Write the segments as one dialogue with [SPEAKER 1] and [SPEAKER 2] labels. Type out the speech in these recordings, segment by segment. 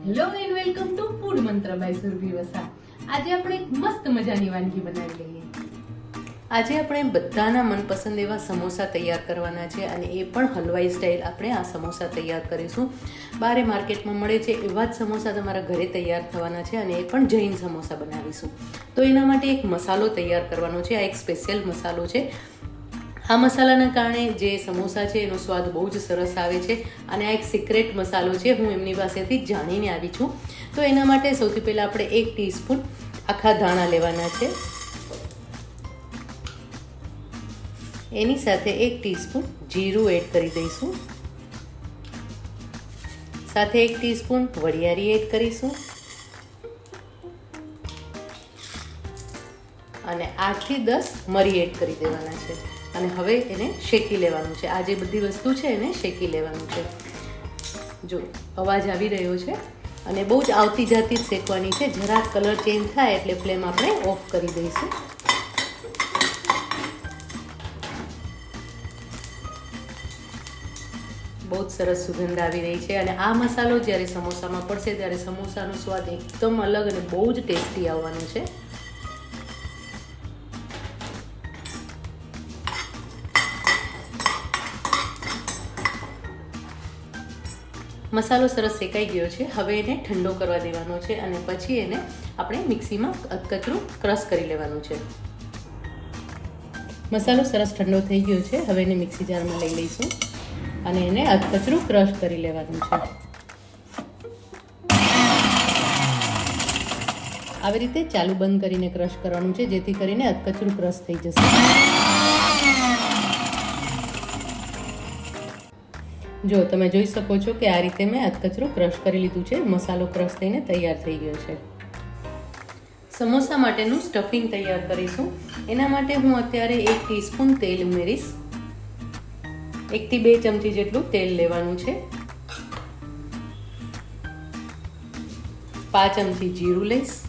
[SPEAKER 1] Hello and welcome to food મંત્ર by Surabhi Vasa. આજે આપણે એક મસ્ત મજાની વાનગી બનાવી લઈએ.
[SPEAKER 2] આજે આપણે બધાના મનપસંદ એવા સમોસા તૈયાર કરવાના છે અને એ પણ હલવાઈ સ્ટાઇલ આપણે આ સમોસા તૈયાર કરીશું. બારે માર્કેટમાં મળે છે એવા જ સમોસા તમારા ઘરે તૈયાર થવાના છે અને એ પણ જૈન સમોસા બનાવીશું. તો એના માટે એક મસાલો તૈયાર કરવાનો છે. આ એક સ્પેશિયલ મસાલો છે. આ મસાલાના કારણે જે સમોસા છે એનો સ્વાદ બહુ જ સરસ આવે છે અને આ એક સિક્રેટ મસાલો છે. હું એમની પાસેથી જાણીને આવી છું. તો એના માટે સૌથી પહેલાં આપણે 1 ટીસ્પૂન આખા ધાણા લેવાના છે. એની સાથે 1 ટીસ્પૂન જીરું એડ કરી દઈશું. સાથે 1 ટીસ્પૂન વરિયાળી એડ કરીશું અને 8 થી 10 મરી એડ કરી દેવાના છે. અને હવે એને શેકી લેવાનું છે. આ જે બધી વસ્તુ છે એને શેકી લેવાનું છે. જો અવાજ આવી રહ્યો છે અને બહુ જ આવતી જાતી જ શેકવાની છે. જરાક કલર ચેન્જ થાય એટલે ફ્લેમ આપણે ઓફ કરી દઈશું. બહુ જ સરસ સુગંધ આવી રહી છે અને આ મસાલો જ્યારે સમોસામાં પડશે ત્યારે સમોસાનો સ્વાદ એકદમ અલગ અને બહુ જ ટેસ્ટી આવવાનો છે. મસાલો સરસ શેકાઈ ગયો છે. હવે એને ઠંડો કરવા દેવાનો છે અને પછી એને આપણે મિક્સીમાં અધકચરું ક્રશ કરી લેવાનું છે. મસાલો સરસ ઠંડો થઈ ગયો છે. હવે એને મિક્સી જારમાં લઈ લઈશું અને એને અધકચરું ક્રશ કરી લેવાનું છે. આવી રીતે ચાલુ બંધ કરીને ક્રશ કરવાનું છે જેથી કરીને અધકચરું ક્રશ થઈ જશે. જો તમે જોઈ શકો છો કે આ રીતે મેં અધકચરું ક્રશ કરી લીધું છે. મસાલો ક્રશ થઈને તૈયાર થઈ ગયો છે. સમોસા માટેનું સ્ટફિંગ તૈયાર કરીશું. એના માટે હું અત્યારે 1 ટીસ્પૂન તેલ ઉમેરીશ. 1 થી 2 ચમચી જેટલું તેલ લેવાનું છે. 5 ચમચી જીરું લઈશ.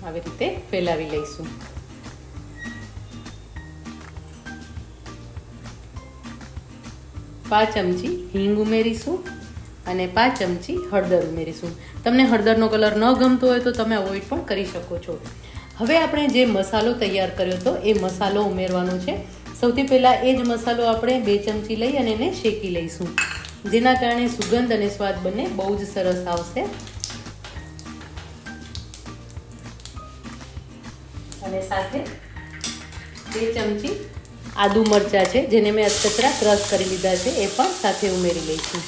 [SPEAKER 2] આવી રીતે ફેલાવી લઈશું. 5 ચમચી હિંગ ઉમેરીશું અને 5 ચમચી હળદર ઉમેરીશું. તમને હળદરનો કલર ન ગમતો હોય તો તમે અવોઇડ પણ કરી શકો છો. હવે આપણે જે મસાલો તૈયાર કર્યો હતો એ મસાલો ઉમેરવાનો છે. સૌથી પહેલાં એ જ મસાલો આપણે 2 ચમચી લઈ અને એને શેકી લઈશું જેના કારણે સુગંધ અને સ્વાદ બંને બહુ જ સરસ આવશે. અને સાથે 2 ચમચી આદુ મરચાં છે જેને મેં અધકચરા ક્રશ કરી લીધા છે એ પણ સાથે ઉમેરી લઈશું.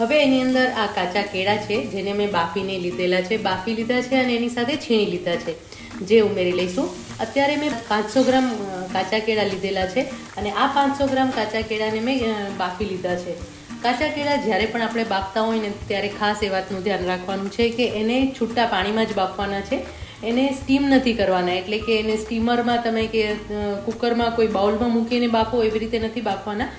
[SPEAKER 2] હવે એની અંદર આ કાચા કેળા છે જેને મેં બાફીને લીધેલા છે. બાફી લીધા છે અને એની સાથે છીણી લીધા છે જે ઉમેરી લઈશું. અત્યારે મેં 500 ગ્રામ કાચા કેળા લીધેલા છે અને આ 500 ગ્રામ કાચા કેળાને મેં બાફી લીધા છે. કાચા કેળા જ્યારે પણ આપણે બાફતા હોય ને ત્યારે ખાસ એ વાતનું ધ્યાન રાખવાનું છે કે એને છૂટા પાણીમાં જ બાફવાના છે. એને સ્ટીમ નથી કરવાના, એટલે કે એને સ્ટીમરમાં તમે કે કુકરમાં કોઈ બાઉલમાં મૂકીને બાફો એવી રીતે નથી બાફવાના.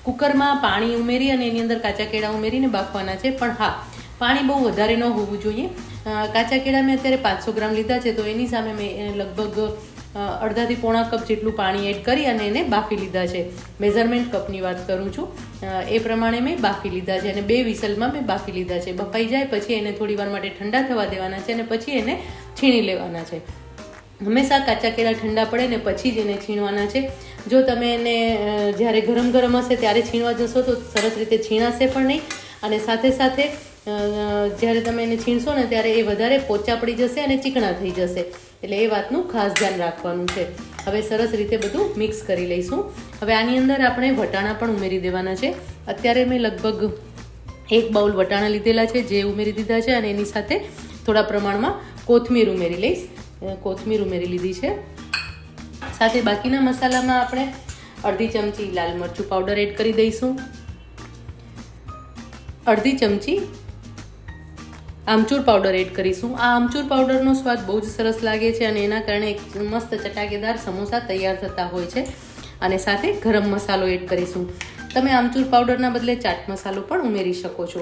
[SPEAKER 2] કુકરમાં પાણી ઉમેરી અને એની અંદર કાચા કેળા ઉમેરીને બાફવાના છે. પણ હા, પાણી બહુ વધારે ન હોવું જોઈએ. કાચા કેળા મેં અત્યારે 500 ગ્રામ લીધા છે તો એની સામે મેં લગભગ અડધાથી પોણા કપ જેટલું પાણી એડ કરી અને એને બાફી લીધા છે. મેઝરમેન્ટ કપની વાત કરું છું. એ પ્રમાણે મેં બાફી લીધા છે અને 2 વિસલમાં મેં બાફી લીધા છે. બફાઈ જાય પછી એને થોડી વાર માટે ઠંડા થવા દેવાના છે અને પછી એને છીણી લેવાના છે. હંમેશા કાચા કેળા ઠંડા પડે ને પછી જ એને છીણવાના છે. જો તમે એને જ્યારે ગરમ ગરમ હશે ત્યારે છીણવા જશો તો સરસ રીતે છીણાશે પણ નહીં અને સાથે સાથે જ્યારે તમે એને છીણશો ને ત્યારે એ વધારે પોચા પડી જશે અને ચીકણા થઈ જશે. એટલે એ વાતનું ખાસ ધ્યાન રાખવાનું છે. હવે સરસ રીતે બધું મિક્સ કરી લઈશું. હવે આની અંદર આપણે વટાણા પણ ઉમેરી દેવાના છે. અત્યારે મેં લગભગ 1 બાઉલ વટાણા લીધેલા છે જે ઉમેરી દીધા છે અને એની સાથે થોડા પ્રમાણમાં કોથમીર ઉમેરી લઈશ. કોથમીર ઉમેરી લીધી છે. સાથે બાકીના મસાલામાં આપણે અડધી ચમચી લાલ મરચું પાવડર એડ કરી દઈશું. અડધી ચમચી આમચૂર પાવડર એડ કરીશું. આ આમચૂર પાવડરનો સ્વાદ બહુ જ સરસ લાગે છે અને એના કારણે એક મસ્ત ચટાકેદાર સમોસા તૈયાર થતા હોય છે. અને સાથે ગરમ મસાલો એડ કરીશું. તમે આમચૂર પાવડરના બદલે ચાટ મસાલો પણ ઉમેરી શકો છો.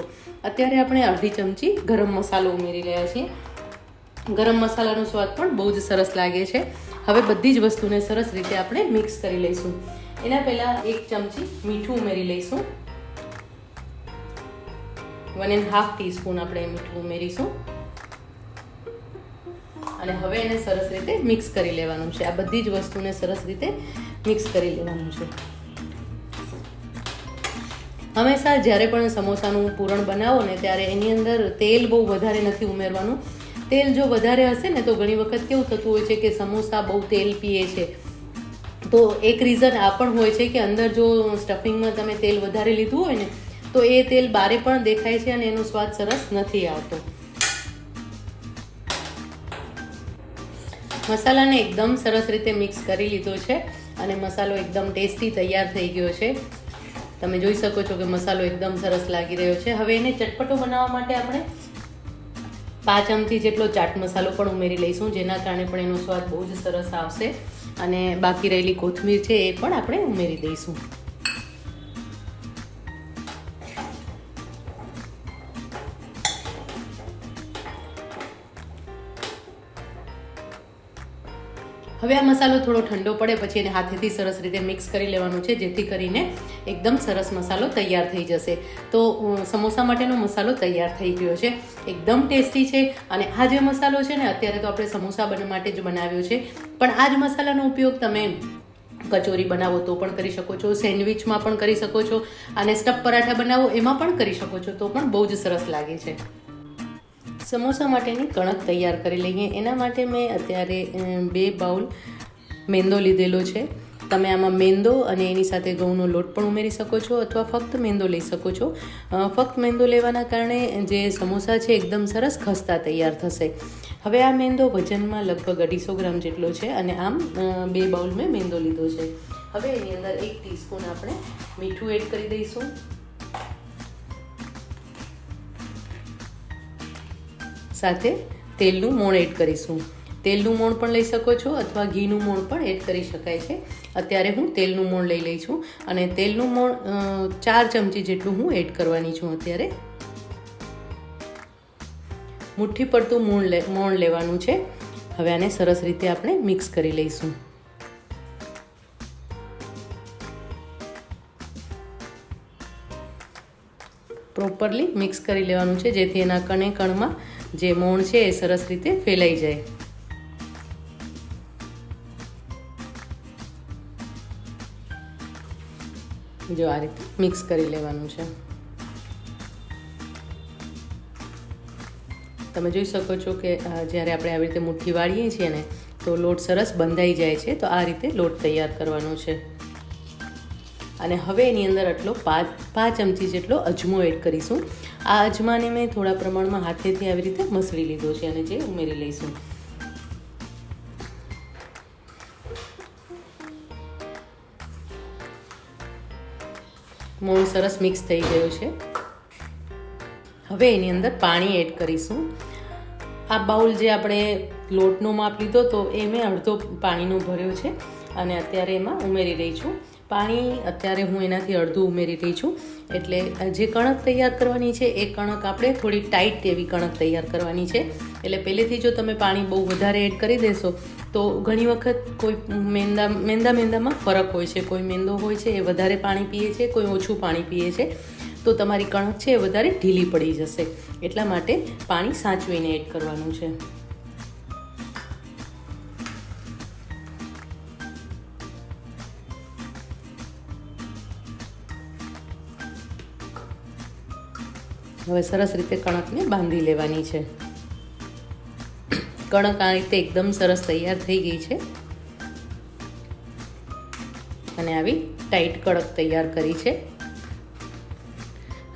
[SPEAKER 2] અત્યારે આપણે અડધી ચમચી ગરમ મસાલો ઉમેરી રહ્યા છીએ. ગરમ મસાલાનો સ્વાદ પણ બહુ જ સરસ લાગે છે. હવે બધી જ વસ્તુને સરસ રીતે આપણે મિક્સ કરી લઈશું. એના પહેલાં 1 ચમચી મીઠું ઉમેરી લઈશું. 1.5 ટીસ્પૂન આપણે મીઠું ઉમેરીશું અને હવે એને સરસ રીતે મિક્સ કરી લેવાનું છે. આ બધી જ વસ્તુને સરસ રીતે મિક્સ કરી લેવાનું છે. હંમેશા જ્યારે પણ સમોસાનું પૂરણ બનાવો ને ત્યારે એની અંદર તેલ બહુ વધારે નથી ઉમેરવાનું. તેલ જો વધારે હશે ને તો ઘણી વખત કેવું થતું હોય છે કે સમોસા બહુ તેલ પીએ છે. તો એક રીઝન આ પણ હોય છે કે અંદર જો સ્ટફિંગમાં તમે તેલ વધારે લીધું હોય ને તો એ તેલ બારે પણ દેખાય છે અને એનો સ્વાદ સરસ નથી આવતો. મસાલાને એકદમ સરસ રીતે મિક્સ કરી લીધો છે અને મસાલો એકદમ ટેસ્ટી તૈયાર થઈ ગયો છે. તમે જોઈ શકો છો કે મસાલો એકદમ સરસ લાગી રહ્યો છે. હવે એને ચટપટો બનાવવા માટે આપણે 5 ચમચી જેટલો ચાટ મસાલો પણ ઉમેરી લઈશું, જેના કારણે પણ એનો સ્વાદ બહુ જ સરસ આવશે. અને બાકી રહેલી કોથમીર છે એ પણ આપણે ઉમેરી દઈશું. હવે આ મસાલો થોડો ઠંડો પડે પછી એને હાથેથી સરસ રીતે મિક્સ કરી લેવાનું છે, જેથી કરીને એકદમ સરસ મસાલો તૈયાર થઈ જશે. તો સમોસા માટેનો મસાલો તૈયાર થઈ ગયો છે, એકદમ ટેસ્ટી છે. અને આ જે મસાલો છે ને અત્યારે તો આપણે સમોસા માટે જ બનાવ્યો છે, પણ આ જ મસાલાનો ઉપયોગ તમે કચોરી બનાવો તો પણ કરી શકો છો, સેન્ડવિચમાં પણ કરી શકો છો અને સ્ટફ પરાઠા બનાવો એમાં પણ કરી શકો છો, તો પણ બહુ જ સરસ લાગે છે. સમોસા માટેની કણક તૈયાર કરી લઈએ. એના માટે મેં અત્યારે 2 બાઉલ મેંદો લીધેલો છે. તમે આમાં મેંદો અને એની સાથે ઘઉંનો લોટ પણ ઉમેરી શકો છો અથવા ફક્ત મેંદો લઈ શકો છો. ફક્ત મેંદો લેવાના કારણે જે સમોસા છે એકદમ સરસ ખસ્તા તૈયાર થશે. હવે આ મેંદો વજનમાં લગભગ 250 ગ્રામ જેટલો છે અને આમ 2 બાઉલ મેં મેંદો લીધો છે. હવે એની અંદર 1 ટીસ્પૂન આપણે મીઠું એડ કરી દઈશું. સાથે તેલનું મોણ એડ કરીશું. તેલનું મોણ પણ લઈ શકો છો અથવા ઘીનું મોણ પણ એડ કરી શકાય છે. અત્યારે હું તેલનું મોણ લઈ લઈ છું અને તેલનું મોણ 4 ચમચી જેટલું હું એડ કરવાની છું. અત્યારે મુઠ્ઠી પડતું મોણ લેવાનું છે. હવે આને સરસ રીતે આપણે મિક્સ કરી લઈશું. પ્રોપરલી મિક્સ કરી લેવાનું છે, જેથી એના કણે કણમાં જે મોણ છે એ સરસ રીતે ફેલાઈ જાય. જો આ રીતે મિક્સ કરી લેવાનું છે. તમે જોઈ શકો છો કે જ્યારે આપણે આવી રીતે મુઠ્ઠી વાળીએ છીએ ને તો લોટ સરસ બંધાઈ જાય છે. તો આ રીતે લોટ તૈયાર કરવાનો છે. અને હવે એની અંદર આટલો 5 ચમચી જેટલો અજમો એડ કરીશું. આ અજમાને મેં થોડા પ્રમાણમાં હાથેથી આવી રીતે મસળી લીધો છે અને જે ઉમેરી લઈશું. મોણ સરસ મિક્સ થઈ ગયું છે. હવે એની અંદર પાણી એડ કરીશું. આ બાઉલ જે આપણે લોટનો માપ લીધો તો એ મેં અડધો પાણીનો ભર્યો છે અને અત્યારે એમાં ઉમેરી રહી છું. પાણી અત્યારે હું એનાથી અડધું ઉમેરી રહી છું. એટલે જે કણક તૈયાર કરવાની છે એ કણક આપણે થોડી ટાઈટ એવી કણક તૈયાર કરવાની છે. એટલે પહેલેથી જો તમે પાણી બહુ વધારે એડ કરી દેશો તો ઘણી વખત કોઈ મેંદામાં ફરક હોય છે. કોઈ મેંદો હોય છે એ વધારે પાણી પીએ છે, કોઈ ઓછું પાણી પીએ છે. તો તમારી કણક છે એ વધારે ઢીલી પડી જશે. એટલા માટે પાણી સાચવીને એડ કરવાનું છે. હવે સરસ રીતે કણકને બાંધી લેવાની છે. કણક આ રીતે એકદમ સરસ તૈયાર થઈ ગઈ છે અને આવી ટાઈટ કણક તૈયાર કરી છે.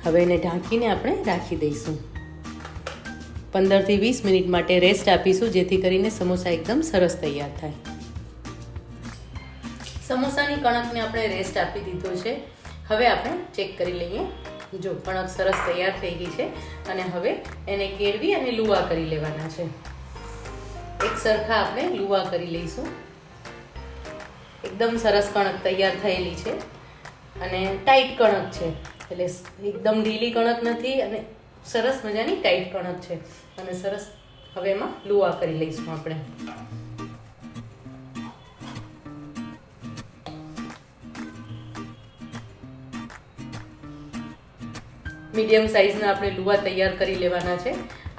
[SPEAKER 2] હવે એને ઢાંકીને આપણે રાખી દઈશું. 15 થી 20 મિનિટ માટે રેસ્ટ આપીશું, જેથી કરીને સમોસા એકદમ સરસ તૈયાર થાય. સમોસાની કણકને આપણે રેસ્ટ આપી દીધો છે. હવે આપણે ચેક કરી લઈએ. જો કણક સરસ તૈયાર થઈ ગઈ છે અને હવે એને કેળવી અને લુવા કરી લેવાના છે. એક સરખા આપણે લુવા કરી લઈશું. એકદમ સરસ કણક તૈયાર થયેલી છે અને ટાઈટ કણક છે, એટલે એકદમ ઢીલી કણક નથી અને સરસ મજાની ટાઈટ કણક છે. અને સરસ હવે એમાં લુવા કરી લઈશું આપણે. મીડિયમ સાઇઝના આપણે લુવા તૈયાર કરી લેવાના છે.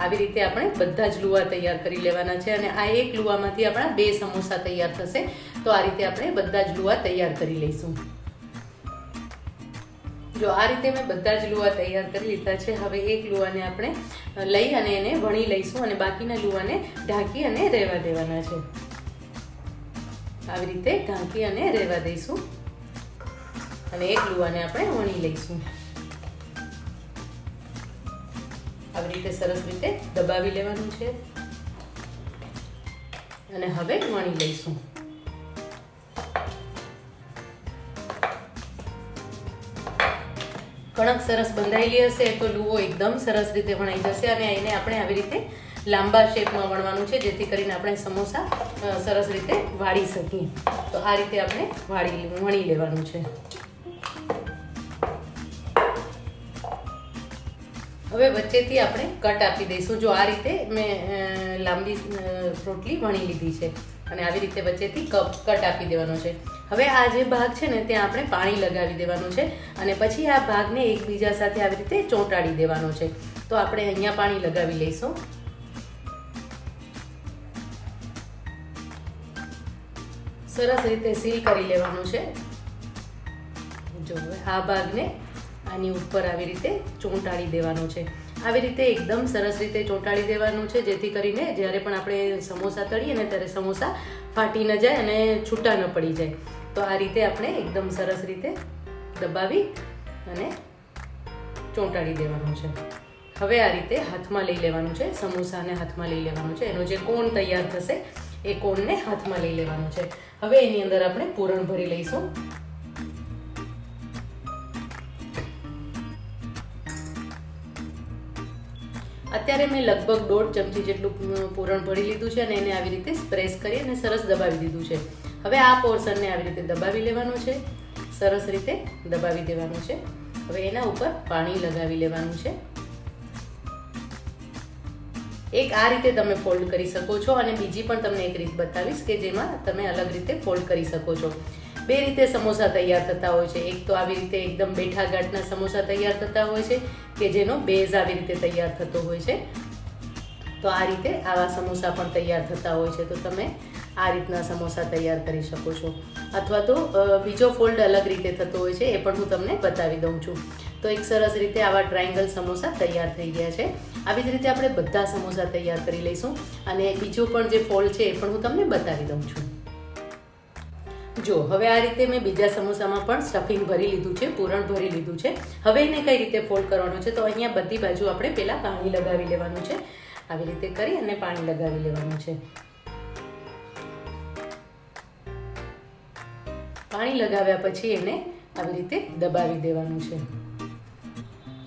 [SPEAKER 2] આવી રીતે આપણે બધા જ લુવા તૈયાર કરી લેવાના છે અને આ એક લુવામાંથી આપણા 2 સમોસા તૈયાર થશે. તો આ રીતે આપણે બધા જ લુવા તૈયાર કરી લઈશું. જો આ રીતે મેં બધા જ લુવા તૈયાર કરી લીધા છે. હવે એક લુવાને આપણે લઈ અને એને વણી લઈશું અને બાકીના લુવાને ઢાંકી અને રહેવા દેવાના છે. આવી રીતે ઢાંકી અને રહેવા દઈશું અને એક લુવાને આપણે વણી લઈશું. આવી રીતે સરસ રીતે દબાવી લેવાનું છે અને હવે વણી લઈશું. કણક સરસ બંધાયેલી હશે તો લુવો એકદમ સરસ રીતે વણાઈ જશે અને એને આપણે આવી રીતે લાંબા શેપમાં વણવાનું છે, જેથી કરીને આપણે સમોસા સરસ રીતે વાળી શકીએ. તો આ રીતે આપણે વણી લેવાનું છે. હવે વચ્ચેથી આપણે કટ આપી દઈશું. જો આ રીતે મેં લાંબી રોટલી વણી લીધી છે અને આવી રીતે વચ્ચેથી કટ આપી દેવાનો છે. હવે આ જે ભાગ છે ને ત્યાં આપણે પાણી લગાવી દેવાનું છે અને પછી આ ભાગને એકબીજા સાથે આવી રીતે ચોંટાડી દેવાનો છે. તો આપણે અહીંયા પાણી લગાવી લઈશું. સરસ રીતે સીલ કરી લેવાનું છે. જો આ ભાગને આની ઉપર આવી રીતે ચોંટાડી દેવાનો છે. આવી રીતે એકદમ સરસ રીતે ચોંટાડી દેવાનું છે, જેથી કરીને જ્યારે પણ આપણે સમોસા તળીએ ને ત્યારે સમોસા ફાટી ન જાય અને છૂટા ન પડી જાય. તો આ રીતે આપણે એકદમ સરસ રીતે દબાવી અને ચોંટાડી દેવાનું છે. હવે આ રીતે હાથમાં લઈ લેવાનું છે. સમોસાને હાથમાં લઈ લેવાનું છે. એનો જે કોણ તૈયાર થશે એ કોણને હાથમાં લઈ લેવાનું છે. હવે એની અંદર આપણે પૂરણ ભરી લઈશું. અત્યારે મેં લગભગ 1.5 ચમચી જેટલું પૂરણ ભરી લીધું છે અને એને આવી રીતે પ્રેસ કરી અને સરસ દબાવી દીધું છે. હવે આ પોર્શનને આવી રીતે દબાવી લેવાનું છે, સરસ રીતે દબાવી દેવાનું છે. હવે એના ઉપર પાણી લગાવી લેવાનું છે. એક આ રીતે તમે ફોલ્ડ કરી શકો છો અને બીજી પણ તમને એક રીત બતાવીશ કે જેમાં તમે અલગ રીતે ફોલ્ડ કરી શકો છો. 2 રીતે સમોસા તૈયાર થતા હોય છે. એક તો આવી રીતે એકદમ બેઠા ગાંઠના સમોસા તૈયાર થતા હોય છે કે જેનો બેઝ આવી રીતે તૈયાર થતો હોય છે. તો આ રીતે આવા સમોસા પણ તૈયાર થતા હોય છે. તો તમે આ રીતના સમોસા તૈયાર કરી શકો છો. અથવા તો બીજો ફોલ્ડ અલગ રીતે થતો હોય છે, એ પણ હું તમને બતાવી દઉં છું. તો એક સરસ રીતે આવા ટ્રાયંગલ સમોસા તૈયાર થઈ ગયા છે. આવી જ રીતે આપણે બધા સમોસા તૈયાર કરી લઈશું અને બીજો પણ જે ફોલ્ડ છે એ પણ હું તમને બતાવી દઉં છું. જો હવે આ રીતે મેં બીજા સમોસામાં પણ સ્ટફિંગ ભરી લીધું છે, પૂરણ ભરી લીધું છે. હવે એને કઈ રીતે ફોલ્ડ કરવાનું છે, તો અહીંયા બધી બાજુ આપણે પહેલા પાણી લગાવી લેવાનું છે. આવી રીતે કરી અને પાણી લગાવી લેવાનું છે. પાણી લગાવ્યા પછી એને આવી રીતે દબાવી દેવાનું છે.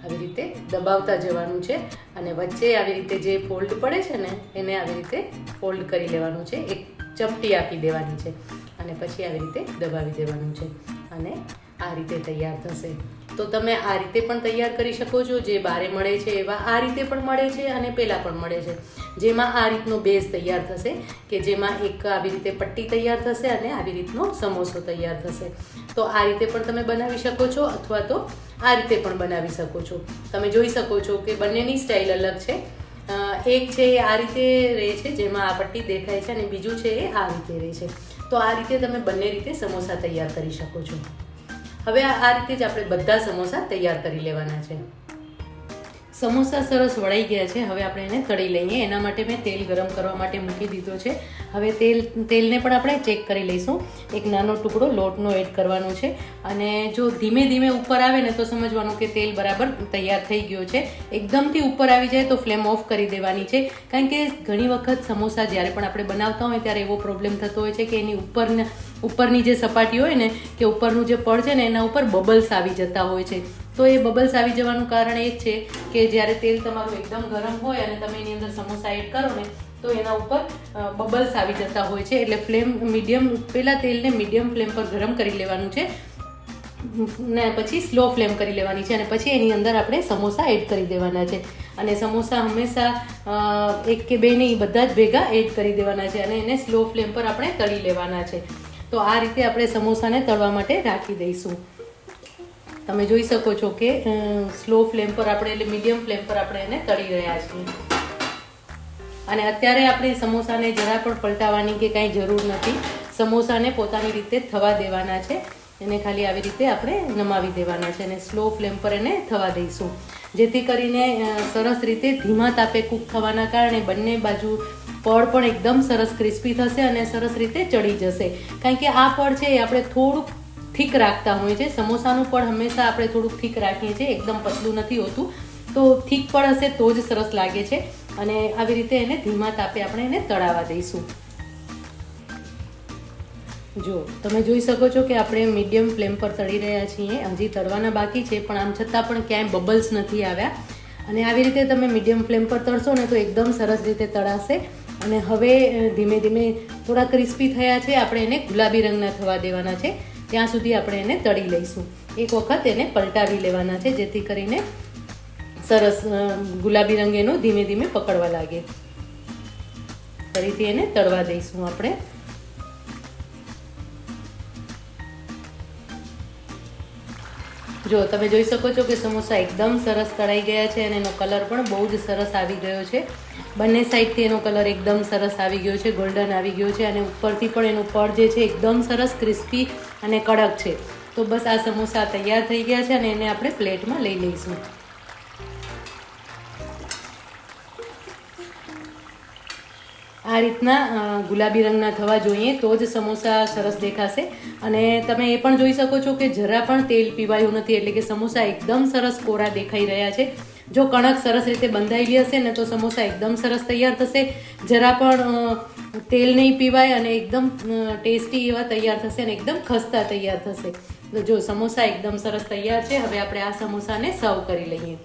[SPEAKER 2] આવી રીતે દબાવતા જવાનું છે અને વચ્ચે આવી રીતે જે ફોલ્ડ પડે છે ને એને આવી રીતે ફોલ્ડ કરી લેવાનું છે. એક ચપટી આપી દેવાની છે અને પછી આવી રીતે દબાવી દેવાનું છે અને આ રીતે તૈયાર થશે. તો તમે આ રીતે પણ તૈયાર કરી શકો છો. જે બારે મળે છે એવા આ રીતે પણ મળે છે અને પેલા પણ મળે છે, જેમાં આ રીતનો બેઝ તૈયાર થશે કે જેમાં એક આવી રીતે પટ્ટી તૈયાર થશે અને આવી રીતનો સમોસો તૈયાર થશે. તો આ રીતે પણ તમે બનાવી શકો છો અથવા તો આ રીતે પણ બનાવી શકો છો. તમે જોઈ શકો છો કે બંનેની સ્ટાઇલ અલગ છે. એક છે એ આ રીતે રહે છે જેમાં આ પટ્ટી દેખાય છે અને બીજું છે એ આ રીતે રહે છે. તો આ રીતે તમે બંને રીતે સમોસા તૈયાર કરી શકો છો. હવે આ રીતે જ આપણે બધા સમોસા તૈયાર કરી લેવાના છે. સમોસા સરસ વળાઈ ગયા છે. હવે આપણે એને તળી લઈએ. એના માટે મેં તેલ ગરમ કરવા માટે મૂકી દીધો છે. હવે તેલને પણ આપણે ચેક કરી લઈશું. એક નાનો ટુકડો લોટનો એડ કરવાનો છે અને જો ધીમે ધીમે ઉપર આવે ને તો સમજવાનું કે તેલ બરાબર તૈયાર થઈ ગયો છે. એકદમથી ઉપર આવી જાય તો ફ્લેમ ઓફ કરી દેવાની છે, કારણ કે ઘણી વખત સમોસા જ્યારે પણ આપણે બનાવતા હોય ત્યારે એવો પ્રોબ્લેમ થતો હોય છે કે એની ઉપરની જે સપાટી હોય ને કે ઉપરનું જે પડ છે ને એના ઉપર બબલ્સ આવી જતા હોય છે. તો એ બબલ્સ આવી જવાનું કારણ એ જ છે કે જ્યારે તેલ તમારું એકદમ ગરમ હોય અને તમે એની અંદર સમોસા એડ કરો ને તો એના ઉપર બબલ્સ આવી જતા હોય છે. એટલે ફ્લેમ મીડિયમ, પહેલાં તેલને મીડિયમ ફ્લેમ પર ગરમ કરી લેવાનું છે ને પછી સ્લો ફ્લેમ કરી લેવાની છે અને પછી એની અંદર આપણે સમોસા એડ કરી દેવાના છે. અને સમોસા હંમેશા એક કે બે નહીં, બધા જ ભેગા એડ કરી દેવાના છે અને એને સ્લો ફ્લેમ પર આપણે તળી લેવાના છે. તો આ રીતે આપણે સમોસાને તળવા માટે રાખી દઈશું. તમે જોઈ શકો છો કે સ્લો ફ્લેમ પર આપણે, એટલે મીડિયમ ફ્લેમ પર આપણે એને તળી રહ્યા છીએ. અને અત્યારે આપણે સમોસાને જરા પણ પલટાવવાની કે કાંઈ જરૂર નથી. સમોસાને પોતાની રીતે થવા દેવાના છે. એને ખાલી આવી રીતે આપણે નમાવી દેવાના છે અને સ્લો ફ્લેમ પર એને થવા દઈશું, જેથી કરીને સરસ રીતે ધીમા તાપે કૂક થવાના કારણે બંને બાજુ પડ પણ એકદમ સરસ ક્રિસ્પી થશે અને સરસ રીતે ચડી જશે. કારણ કે આ પડ છે એ આપણે થોડુંક થીક રાખતા હોઈએ છીએ. સમોસાનું પડ હંમેશા આપણે થોડુંક થીક રાખીએ છીએ, એકદમ પતલું નથી હોતું. તો થીક પડ હશે તો જ સરસ લાગે છે. અને આવી રીતે એને ધીમા તાપે આપણે એને તળાવવા દઈશું. જો તમે જોઈ શકો છો કે આપણે મીડિયમ ફ્લેમ પર તળી રહ્યા છીએ. હજી તળવાના બાકી છે, પણ આમ છતાં પણ ક્યાંય બબલ્સ નથી આવ્યા. અને આવી રીતે તમે મીડિયમ ફ્લેમ પર તળશો ને તો એકદમ સરસ રીતે તળાશે. અને હવે ધીમે ધીમે થોડા ક્રિસ્પી થયા છે, આપણે એને ગુલાબી રંગના થવા દેવાના છે. ત્યાં સુધી આપણે એને તળી લઈશું. એક વખત એને પલટાવી લેવાના છે, જેથી કરીને સરસ ગુલાબી રંગ એનો ધીમે ધીમે પકડવા લાગે. ફરીથી એને તળવા દઈશું આપણે. જો તમે જોઈ શકો છો કે સમોસા એકદમ સરસ તળાઈ ગયા છે અને એનો કલર પણ બહુ જ સરસ આવી ગયો છે. બંને સાઈડથી એનો કલર એકદમ સરસ આવી ગયો છે, ગોલ્ડન આવી ગયો છે અને ઉપરથી પણ એનું પડ જે છે એકદમ સરસ ક્રિસ્પી અને કડક છે. તો બસ આ સમોસા તૈયાર થઈ ગયા છે અને એને આપણે પ્લેટમાં લઈ લઈશું. આ રીતના ગુલાબી રંગના થવા જોઈએ તો જ સમોસા સરસ દેખાશે. અને તમે એ પણ જોઈ શકો છો કે જરા પણ તેલ પીવાયું નથી, એટલે કે સમોસા એકદમ સરસ કોરા દેખાઈ રહ્યા છે. જો કણક સરસ રીતે બંધાયેલી હશે ને તો સમોસા એકદમ સરસ તૈયાર થશે. જરા પણ તેલ નહીં પીવાય અને એકદમ ટેસ્ટી એવા તૈયાર થશે અને એકદમ ખસ્તા તૈયાર થશે. તો જો સમોસા એકદમ સરસ તૈયાર છે. હવે આપણે આ સમોસાને સર્વ કરી લઈએ.